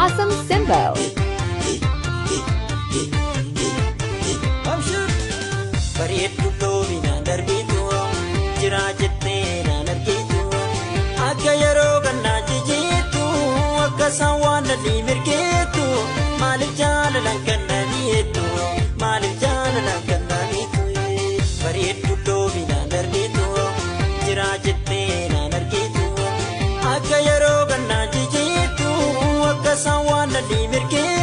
awesome symbol. Bareedu loobina darbitu jira jettee naan argitu akka yeroo gannaa jijiitu akka sawwaan dhalli mirgeetu maaliif jaalalaan kannaniitu maaliif jaalalaan kannaniitu bareedu loobina darbitu jira jettee naan argitu akka yeroo gannaa jijiitu akka sawwaan dhalli mirgeetu